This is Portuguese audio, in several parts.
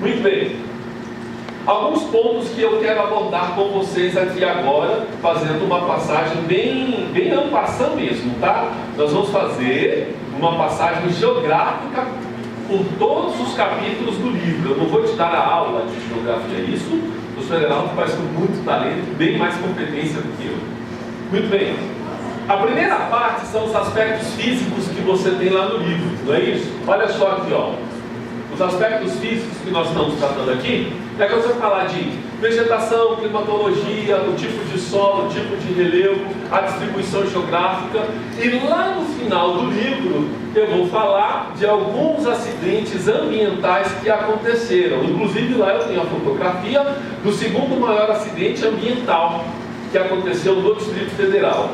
Muito bem. Alguns pontos que eu quero abordar com vocês aqui agora, fazendo uma passagem bem en passant mesmo, tá? Nós vamos fazer uma passagem geográfica por todos os capítulos do livro. Eu não vou te dar a aula de geografia, isso o professor Heraldo faz com muito talento, bem mais competência do que eu. Muito bem. A primeira parte são os aspectos físicos que você tem lá no livro, não é isso? Olha só aqui, ó. Os aspectos físicos que nós estamos tratando aqui é que você vai falar de vegetação, climatologia, o tipo de solo, o tipo de relevo, a distribuição geográfica. E lá no final do livro eu vou falar de alguns acidentes ambientais que aconteceram. Inclusive lá eu tenho a fotografia do segundo maior acidente ambiental que aconteceu no Distrito Federal.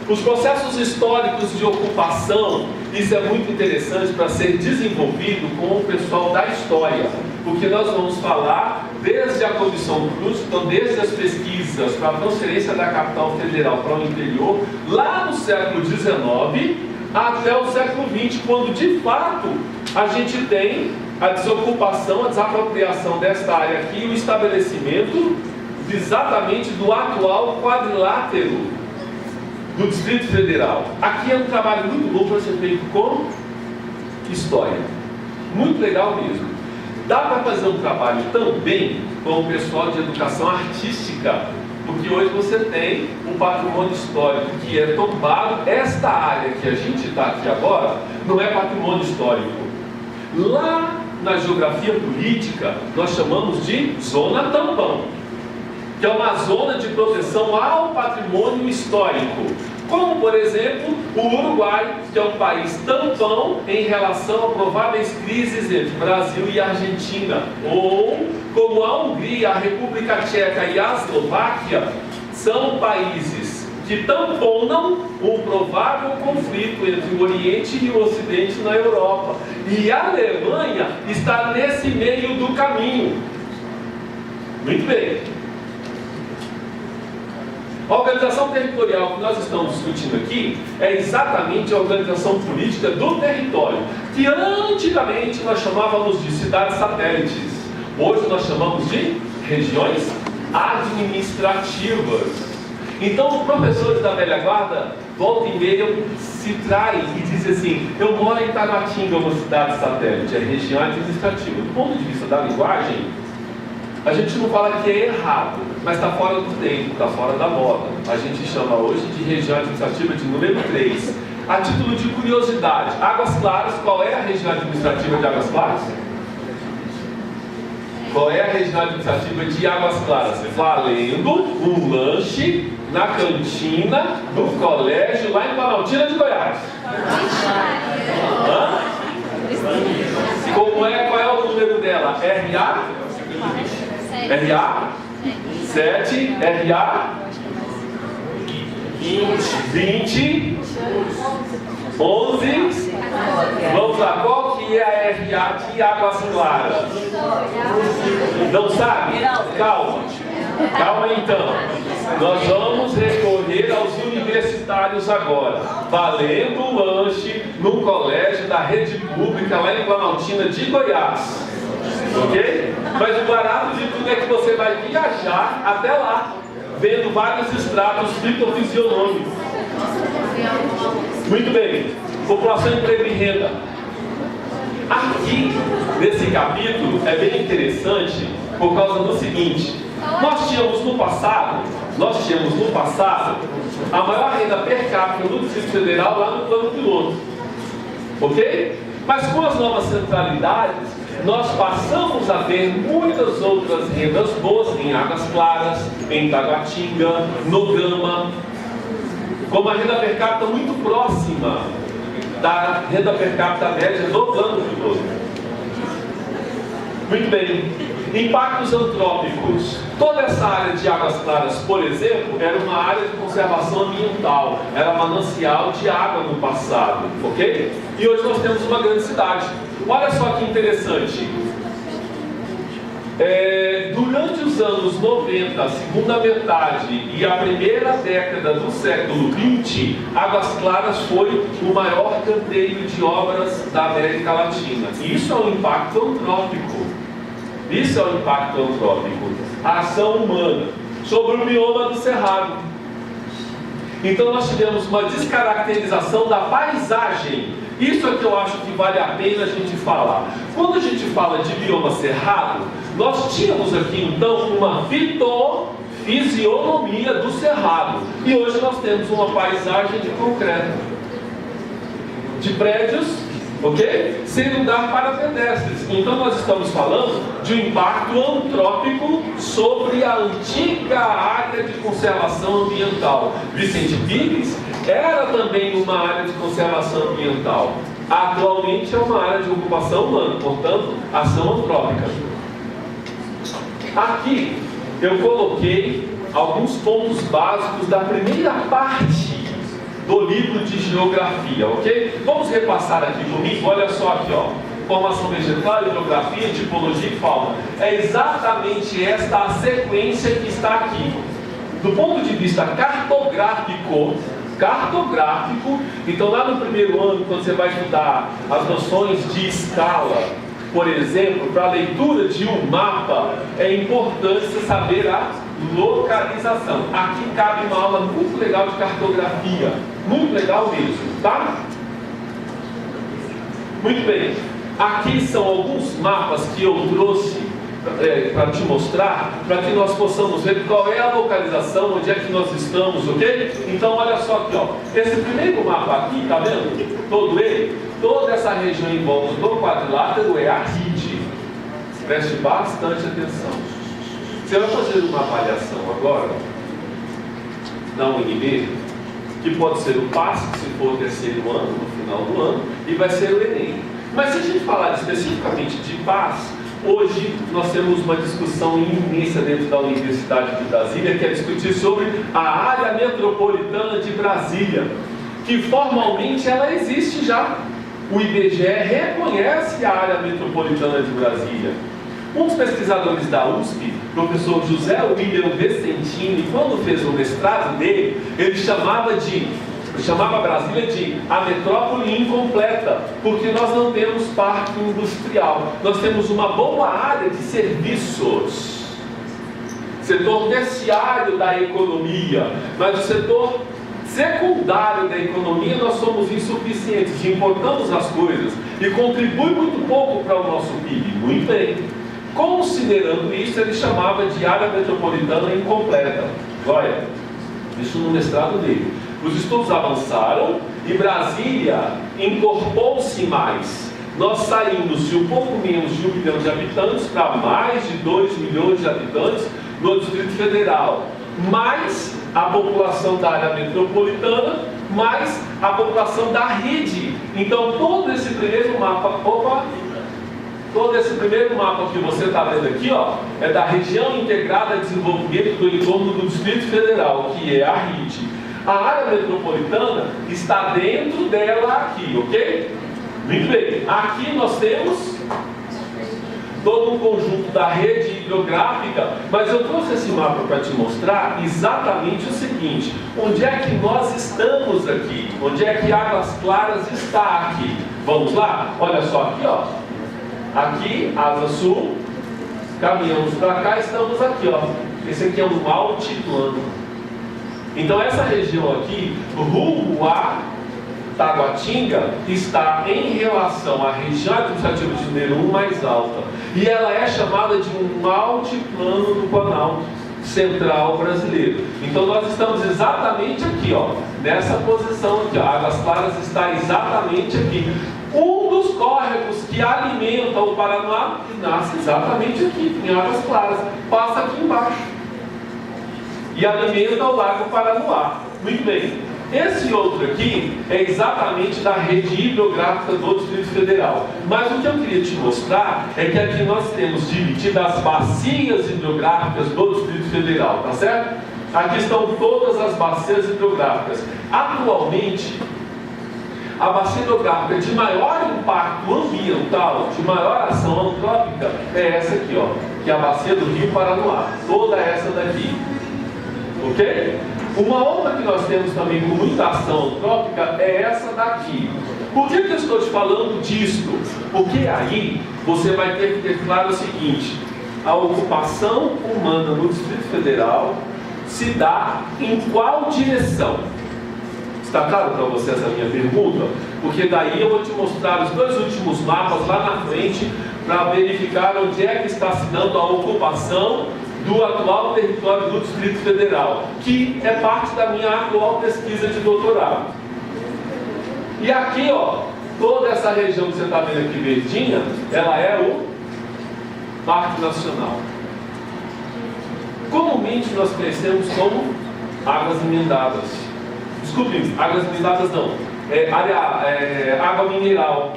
Os processos históricos de ocupação, isso é muito interessante para ser desenvolvido com o pessoal da história, porque nós vamos falar desde a Comissão Cruz, então desde as pesquisas para a transferência da capital federal para o interior, lá no século XIX até o século XX, quando de fato a gente tem a desocupação, a desapropriação desta área aqui, o estabelecimento exatamente do atual quadrilátero do Distrito Federal. Aqui é um trabalho muito bom para ser feito com história. Muito legal mesmo. Dá para fazer um trabalho também com o pessoal de educação artística, porque hoje você tem um patrimônio histórico que é tombado. Esta área que a gente está aqui agora não é patrimônio histórico. Lá na geografia política nós chamamos de zona tampão, que é uma zona de proteção ao patrimônio histórico. Como, por exemplo, o Uruguai, que é um país tampão em relação a prováveis crises entre Brasil e Argentina. Ou, como a Hungria, a República Tcheca e a Eslováquia, são países que tamponam um provável conflito entre o Oriente e o Ocidente na Europa. E a Alemanha está nesse meio do caminho. Muito bem. A organização territorial que nós estamos discutindo aqui é exatamente a organização política do território, que antigamente nós chamávamos de cidades satélites. Hoje nós chamamos de regiões administrativas. Então os professores da velha guarda, volta e meia, se traem e dizem assim: eu moro em Taguatinga, uma cidade satélite, é região administrativa. Do ponto de vista da linguagem, a gente não fala que é errado, mas está fora do tempo, está fora da moda. A gente chama hoje de região administrativa de número 3. A título de curiosidade, Águas Claras, qual é a região administrativa de Águas Claras? Qual é a região administrativa de Águas Claras? Valendo um lanche na cantina do colégio lá em Planaltina de Goiás. Hã? Como é? Qual é o número dela? RA 7, RA 20, 11. Vamos lá, qual que é a RA de Águas Claras? Não sabe? Calma então. Nós vamos recorrer aos universitários agora, valendo o lanche no colégio da rede pública lá em Planaltina de Goiás. Ok? Mas o barato de tudo é que você vai viajar até lá, vendo vários estratos fitofisionômicos. Muito bem. População, emprego e renda. Aqui, nesse capítulo, é bem interessante por causa do seguinte: nós tínhamos no passado a maior renda per capita do Distrito Federal lá no plano piloto. Ok? Mas com as novas centralidades, nós passamos a ver muitas outras rendas boas em Águas Claras, em Taguatinga, no Gama, com uma renda per capita muito próxima da renda per capita média do plano piloto. Muito bem. Impactos antrópicos. Toda essa área de Águas Claras, por exemplo, era uma área de conservação ambiental, era manancial de água no passado, ok? E hoje nós temos uma grande cidade. Olha só que interessante. Durante os anos 90, a segunda metade e a primeira década do século XX, Águas Claras foi o maior canteiro de obras da América Latina. E isso é um impacto antrópico. Isso é o impacto antrópico, a ação humana sobre o bioma do Cerrado. Então nós tivemos uma descaracterização da paisagem. Isso é que eu acho que vale a pena a gente falar. Quando a gente fala de bioma cerrado, nós tínhamos aqui então uma fitofisionomia do cerrado. E hoje nós temos uma paisagem de concreto, de prédios, ok? Sem lugar para pedestres. Então nós estamos falando de um impacto antrópico sobre a antiga área de conservação ambiental. Vicente Pires era também uma área de conservação ambiental. Atualmente é uma área de ocupação humana, portanto, ação antrópica. Aqui eu coloquei alguns pontos básicos da primeira parte do livro de geografia, ok? Vamos repassar aqui comigo, olha só aqui, ó. Formação vegetal, hidrografia, tipologia e fauna. É exatamente esta a sequência que está aqui. Do ponto de vista cartográfico, então lá no primeiro ano, quando você vai estudar as noções de escala, por exemplo, para a leitura de um mapa, é importante você saber a localização. Aqui cabe uma aula muito legal de cartografia, muito legal mesmo, tá? Muito bem, aqui são alguns mapas que eu trouxe para te mostrar, para que nós possamos ver qual é a localização, onde é que nós estamos, ok? Então olha só aqui, ó. Esse primeiro mapa aqui, tá vendo? Toda essa região em volta do quadrilátero é a RID. Preste bastante atenção. Você vai fazer uma avaliação agora na UNB, que pode ser o PAS, se for o terceiro ano, no final do ano, e vai ser o Enem. Mas se a gente falar especificamente de PAS, hoje nós temos uma discussão imensa dentro da Universidade de Brasília, que é discutir sobre a área metropolitana de Brasília, que formalmente ela existe já. O IBGE reconhece a área metropolitana de Brasília. Um dos pesquisadores da USP, professor José William Vicentini, quando fez o mestrado dele, ele chamava Brasília de a metrópole incompleta, porque nós não temos parque industrial, nós temos uma boa área de serviços, setor terciário da economia, mas o setor secundário da economia nós somos insuficientes, importamos as coisas e contribui muito pouco para o nosso PIB. Muito bem. Considerando isso, ele chamava de área metropolitana incompleta. Olha, isso no mestrado dele. Os estudos avançaram e Brasília incorporou-se mais. Nós saímos de um pouco menos de 1 milhão de habitantes para mais de 2 milhões de habitantes no Distrito Federal. Mais a população da área metropolitana, mais a população da rede. Então todo esse primeiro mapa, que você está vendo aqui, ó, é da região integrada de desenvolvimento do entorno do Distrito Federal, que é a RID. A área metropolitana está dentro dela aqui, ok? Muito bem. Aqui nós temos todo um conjunto da rede hidrográfica, mas eu trouxe esse mapa para te mostrar exatamente o seguinte: onde é que nós estamos aqui? Onde é que Águas Claras está aqui? Vamos lá? Olha só aqui, ó. Aqui, Asa Sul, caminhamos para cá, estamos aqui, ó. Esse aqui é um altiplano. Então essa região aqui, rumo a Taguatinga, está em relação à região administrativa de Mineiro mais alta. E ela é chamada de um altiplano do Planalto Central brasileiro. Então nós estamos exatamente aqui, ó, nessa posição aqui, ó. Águas Claras está exatamente aqui. Um dos córregos que alimenta o Paraná nasce exatamente aqui, em Águas Claras. Passa aqui embaixo e alimenta o Lago Paranoá. Muito bem. Esse outro aqui é exatamente da rede hidrográfica do Distrito Federal. Mas o que eu queria te mostrar é que aqui nós temos dividido as bacias hidrográficas do Distrito Federal, tá certo? Aqui estão todas as bacias hidrográficas. Atualmente, a bacia hidrográfica de maior impacto ambiental, de maior ação antrópica, é essa aqui, ó, que é a bacia do Rio Paranoá. Toda essa daqui. Ok? Uma outra que nós temos também com muita ação antrópica é essa daqui. Por que eu estou te falando disso? Porque aí você vai ter que ter claro o seguinte: a ocupação humana no Distrito Federal se dá em qual direção? Está claro para você essa minha pergunta? Porque daí eu vou te mostrar os dois últimos mapas lá na frente para verificar onde é que está se dando a ocupação do atual território do Distrito Federal, que é parte da minha atual pesquisa de doutorado. E aqui, ó, toda essa região que você está vendo aqui verdinha, ela é o Parque Nacional. Comumente nós conhecemos como águas emendadas. Desculpe, águas emendadas não. Água mineral.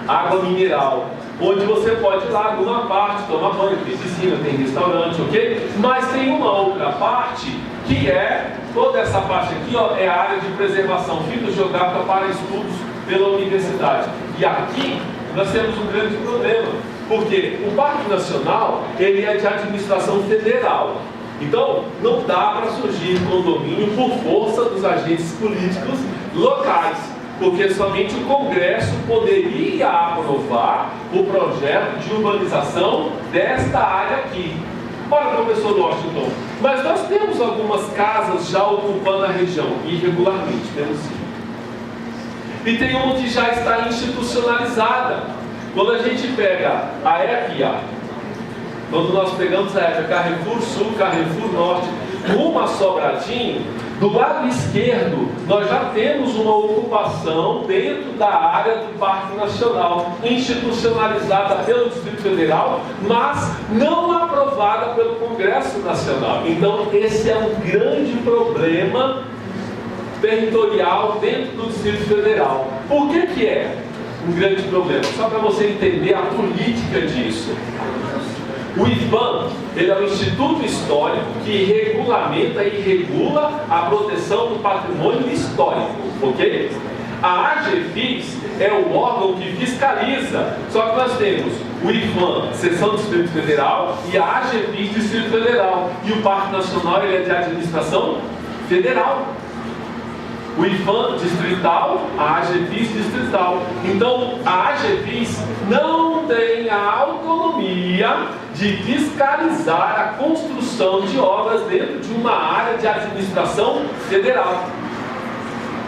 Água mineral. Onde você pode ir lá alguma parte, tomar banho, tem piscina, tem restaurante, ok? Mas tem uma outra parte que é, toda essa parte aqui, ó, é a área de preservação fitogeográfica para estudos pela universidade. E aqui nós temos um grande problema, porque o Parque Nacional, ele é de administração federal. Então, não dá para surgir condomínio por força dos agentes políticos locais, porque somente o Congresso poderia aprovar o projeto de urbanização desta área aqui. Ora, professor Washington, mas nós temos algumas casas já ocupando a região, irregularmente, temos sim. E tem uma que já está institucionalizada. Quando a gente pega a EPIA, quando nós pegamos a EPIA, Carrefour Sul, Carrefour Norte, rumo a Sobradinho, do lado esquerdo, nós já temos uma ocupação dentro da área do Parque Nacional, institucionalizada pelo Distrito Federal, mas não aprovada pelo Congresso Nacional. Então, esse é um grande problema territorial dentro do Distrito Federal. Por que é um grande problema? Só para você entender a política disso. O IPAM, ele é o Instituto Histórico que regulamenta e regula a proteção do patrimônio histórico, ok? A AGFIS é o órgão que fiscaliza, só que nós temos o IPAM, Seção do Distrito Federal, e a AGFIS, Distrito Federal, e o Parque Nacional, ele é de administração federal. O IPAM distrital, a AGFIS distrital. Então, a AGFIS não tem a autonomia de fiscalizar a construção de obras dentro de uma área de administração federal.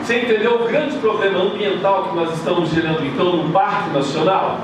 Você entendeu o grande problema ambiental que nós estamos gerando, então, no Parque Nacional?